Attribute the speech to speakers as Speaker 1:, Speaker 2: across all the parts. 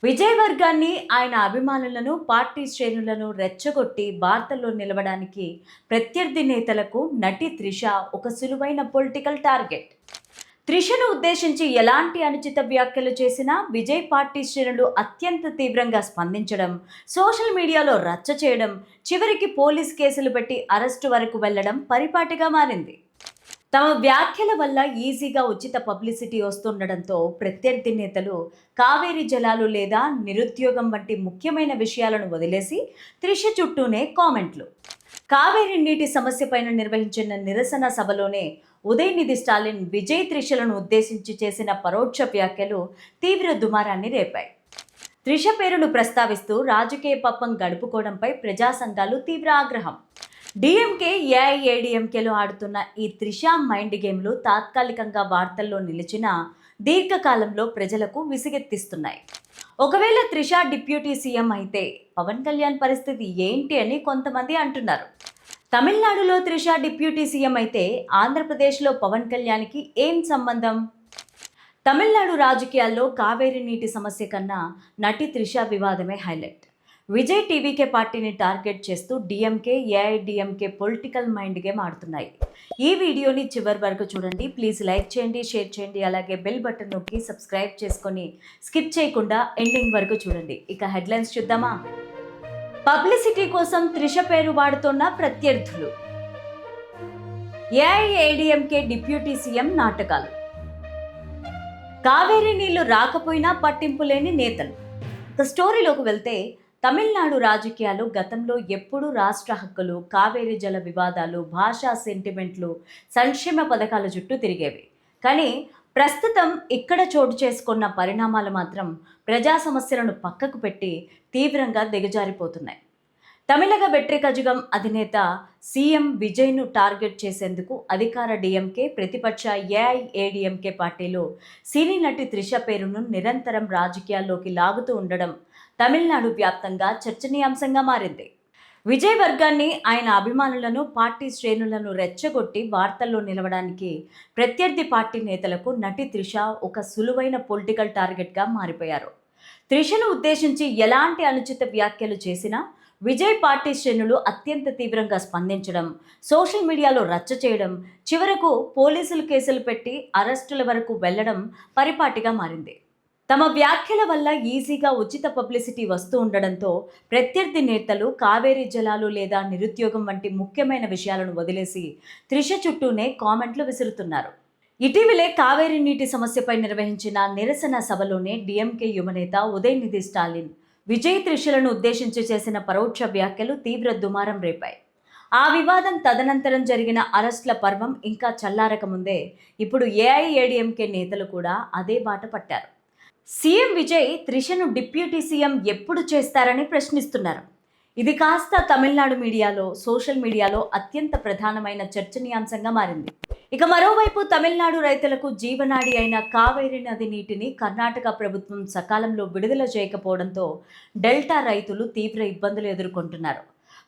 Speaker 1: విజయ్ వర్గాన్ని ఆయన అభిమానులను పార్టీ శ్రేణులను రెచ్చగొట్టి వార్తల్లో నిలవడానికి ప్రత్యర్థి నేతలకు నటి త్రిష ఒక సులువైన పొలిటికల్ టార్గెట్. త్రిషను ఉద్దేశించి ఎలాంటి అనుచిత వ్యాఖ్యలు చేసినా విజయ్ పార్టీ శ్రేణులు అత్యంత తీవ్రంగా స్పందించడం, సోషల్ మీడియాలో రచ్చ చేయడం, చివరికి పోలీస్ కేసులు పెట్టి అరెస్టు వరకు వెళ్లడం పరిపాటిగా మారింది. తమ వ్యాఖ్యల వల్ల ఈజీగా ఉచిత పబ్లిసిటీ వస్తుండడంతో ప్రత్యర్థి నేతలు కావేరీ జలాలు లేదా నిరుద్యోగం వంటి ముఖ్యమైన విషయాలను వదిలేసి త్రిష చుట్టూనే కామెంట్లు. కావేరీ నీటి సమస్యపైన నిర్వహించిన నిరసన సభలోనే ఉదయనిధి స్టాలిన్ విజయ్ త్రిషలను ఉద్దేశించి చేసిన పరోక్ష వ్యాఖ్యలు తీవ్ర దుమారాన్ని రేపాయి. త్రిష పేరును ప్రస్తావిస్తూ రాజకీయ పప్పం గడుపుకోవడంపై ప్రజా సంఘాలు తీవ్ర ఆగ్రహం. డిఎంకే, ఏఐఏడిఎంకేలో ఆడుతున్న ఈ త్రిష మైండ్ గేమ్లు తాత్కాలికంగా వార్తల్లో నిలిచిన దీర్ఘకాలంలో ప్రజలకు విసిగెత్తిస్తున్నాయి. ఒకవేళ త్రిష డిప్యూటీ సీఎం అయితే పవన్ కళ్యాణ్ పరిస్థితి ఏంటి అని కొంతమంది అంటున్నారు. తమిళనాడులో త్రిష డిప్యూటీ సీఎం అయితే ఆంధ్రప్రదేశ్లో పవన్ కళ్యాణ్కి ఏం సంబంధం? తమిళనాడు రాజకీయాల్లో కావేరీ నీటి సమస్య కన్నా నటి త్రిష వివాదమే హైలైట్. విజయ్ టీవీకే పార్టీని టార్గెట్ చేస్తూ DMK, AIADMK political mind game ఆడుతున్నాయి. ఈ వీడియోని చివరి వరకు చూడండి. ప్లీజ్ లైక్ చేయండి, షేర్ చేయండి, అలాగే బెల్ బటన్ నొక్కి సబ్స్క్రైబ్ చేసుకొని స్కిప్ చేయకుండా ఎండింగ్ వరకు చూడండి. ఇక హెడ్లైన్స్ చూద్దామా? పబ్లిసిటీ కోసం త్రిష పేరు వాడుతున్న ప్రత్యర్థులు, ఏఐఏడిఎంకే డిప్యూటీ సీఎం నాటకాలు, కావేరీ నీళ్లు రాకపోయినా పట్టింపు లేని నేతలు. స్టోరీలోకి వెళ్తే తమిళనాడు రాజకీయాలు గతంలో ఎప్పుడూ రాష్ట్ర హక్కులు, కావేరీ జల వివాదాలు, భాషా సెంటిమెంట్లు, సంక్షేమ పథకాల చుట్టూ తిరిగేవి. కానీ ప్రస్తుతం ఇక్కడ చోటు చేసుకున్న పరిణామాలు మాత్రం ప్రజా సమస్యలను పక్కకు పెట్టి తీవ్రంగా దిగజారిపోతున్నాయి. తమిళగ వెట్రికజగం అధినేత సీఎం విజయ్ను టార్గెట్ చేసేందుకు అధికార డిఎంకే, ప్రతిపక్ష ఏఐఏడిఎంకే పార్టీలు సినీ నటి త్రిష పేరును నిరంతరం రాజకీయాల్లోకి లాగుతూ ఉండడం తమిళనాడు వ్యాప్తంగా చర్చనీయాంశంగా మారింది. విజయ్ వర్గాన్ని, ఆయన అభిమానులను, పార్టీ శ్రేణులను రెచ్చగొట్టి వార్తల్లో నిలవడానికి ప్రత్యర్థి పార్టీ నేతలకు నటి త్రిష ఒక సులువైన పొలిటికల్ టార్గెట్గా మారిపోయారు. త్రిషను ఉద్దేశించి ఎలాంటి అనుచిత వ్యాఖ్యలు చేసినా విజయ్ పార్టీ శ్రేణులు అత్యంత తీవ్రంగా స్పందించడం, సోషల్ మీడియాలో రచ్చ చేయడం, చివరకు పోలీసులు కేసులు పెట్టి అరెస్టుల వరకు వెళ్లడం పరిపాటిగా మారింది. తమ వ్యాఖ్యల వల్ల ఈజీగా ఉచిత పబ్లిసిటీ వస్తూ ఉండడంతో ప్రత్యర్థి నేతలు కావేరీ జలాలు లేదా నిరుద్యోగం వంటి ముఖ్యమైన విషయాలను వదిలేసి త్రిష చుట్టూనే కామెంట్లు విసురుతున్నారు. ఇటీవలే కావేరీ నీటి సమస్యపై నిర్వహించిన నిరసన సభలోనే డిఎంకే యువనేత ఉదయనిధి స్టాలిన్ విజయ్ త్రిషలను ఉద్దేశించి చేసిన పరోక్ష వ్యాఖ్యలు తీవ్ర దుమారం రేపాయి. ఆ వివాదం తదనంతరం జరిగిన అరెస్టుల పర్వం ఇంకా చల్లారక ముందే ఇప్పుడు ఏఐఏడిఎంకే నేతలు కూడా అదే బాట పట్టారు. సీఎం విజయ్ త్రిషను డిప్యూటీ సీఎం ఎప్పుడు చేస్తారని ప్రశ్నిస్తున్నారు. ఇది కాస్త తమిళనాడు మీడియాలో, సోషల్ మీడియాలో అత్యంత ప్రధానమైన చర్చనీయాంశంగా మారింది. ఇక మరోవైపు తమిళనాడు రైతులకు జీవనాడి అయిన కావేరీ నది నీటిని కర్ణాటక ప్రభుత్వం సకాలంలో విడుదల చేయకపోవడంతో డెల్టా రైతులు తీవ్ర ఇబ్బందులు ఎదుర్కొంటున్నారు.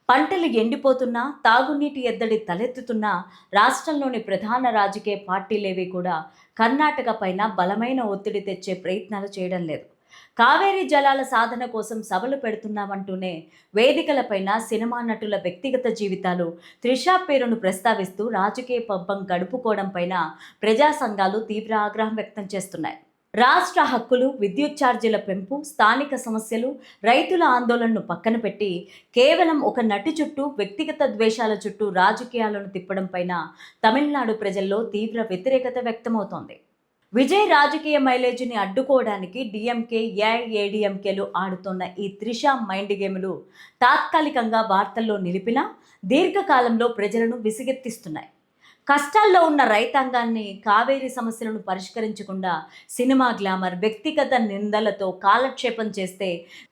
Speaker 1: పంటలు ఎండిపోతున్నా, తాగునీటి ఎద్దడి తలెత్తుతున్నా రాష్ట్రంలోని ప్రధాన రాజకీయ పార్టీలేవి కూడా కర్ణాటక పైన బలమైన ఒత్తిడి తెచ్చే ప్రయత్నాలు చేయడం లేదు. కావేరీ జలాల సాధన కోసం సభలు పెడుతున్నామంటూనే వేదికలపైన సినిమా నటుల వ్యక్తిగత జీవితాలు, త్రిష పేరును ప్రస్తావిస్తూ రాజకీయ పబ్బం గడుపుకోవడం పైన ప్రజా సంఘాలు తీవ్ర ఆగ్రహం వ్యక్తం చేస్తున్నాయి. రాష్ట్ర హక్కులు, విద్యుత్ ఛార్జీల పెంపు, స్థానిక సమస్యలు, రైతుల ఆందోళనను పక్కన పెట్టి కేవలం ఒక నటి చుట్టూ, వ్యక్తిగత ద్వేషాల చుట్టూ రాజకీయాలను తిప్పడం పైన తమిళనాడు ప్రజల్లో తీవ్ర వ్యతిరేకత వ్యక్తమవుతోంది. విజయ్ రాజకీయ మైలేజీని అడ్డుకోవడానికి డిఎంకే, ఏఐఏడిఎంకేలు ఆడుతున్న ఈ త్రిష మైండ్ గేములు తాత్కాలికంగా వార్తల్లో నిలిపినా దీర్ఘకాలంలో ప్రజలను విసిగెత్తిస్తున్నాయి. కష్టాల్లో ఉన్న రైతాంగాన్ని, కావేరీ సమస్యలను పరిష్కరించకుండా సినిమా గ్లామర్, వ్యక్తిగత నిందలతో కాలక్షేపం చేస్తే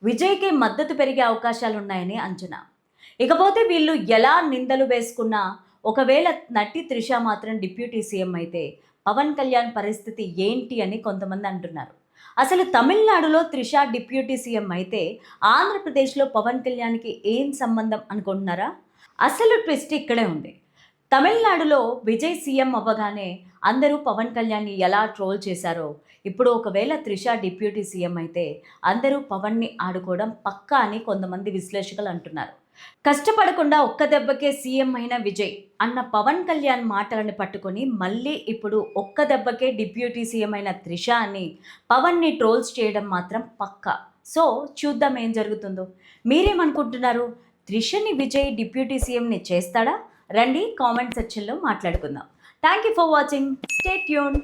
Speaker 1: విజయ్కే మద్దతు పెరిగే అవకాశాలున్నాయని అంచనా. ఇకపోతే వీళ్ళు ఎలా నిందలు వేసుకున్నా ఒకవేళ నటి త్రిష మాత్రం డిప్యూటీ సీఎం అయితే పవన్ కళ్యాణ్ పరిస్థితి ఏంటి అని కొంతమంది అంటున్నారు. అసలు తమిళనాడులో త్రిష డిప్యూటీ సీఎం అయితే ఆంధ్రప్రదేశ్లో పవన్ కళ్యాణ్కి ఏం సంబంధం అనుకుంటున్నారా? అసలు ట్విస్ట్ ఇక్కడే ఉంది. తమిళనాడులో విజయ్ సీఎం అవ్వగానే అందరూ పవన్ కళ్యాణ్ని ఎలా ట్రోల్ చేశారో ఇప్పుడు ఒకవేళ త్రిష డిప్యూటీ సీఎం అయితే అందరూ పవన్ని ఆడుకోవడం పక్కా అని కొంతమంది విశ్లేషకులు అంటున్నారు. కష్టపడకుండా ఒక్క దెబ్బకే సీఎం అయిన విజయ్ అన్న పవన్ కళ్యాణ్ మాటలను పట్టుకొని మళ్ళీ ఇప్పుడు ఒక్క దెబ్బకే డిప్యూటీ సీఎం అయిన త్రిష అని పవన్ని ట్రోల్స్ చేయడం మాత్రం పక్కా. సో చూద్దాం ఏం జరుగుతుందో. మీరేమనుకుంటున్నారు? త్రిషని విజయ్ డిప్యూటీ సీఎంని చేస్తాడా? రండి కామెంట్ సెక్షన్లో మాట్లాడుకుందాం. Thank you for watching. Stay tuned.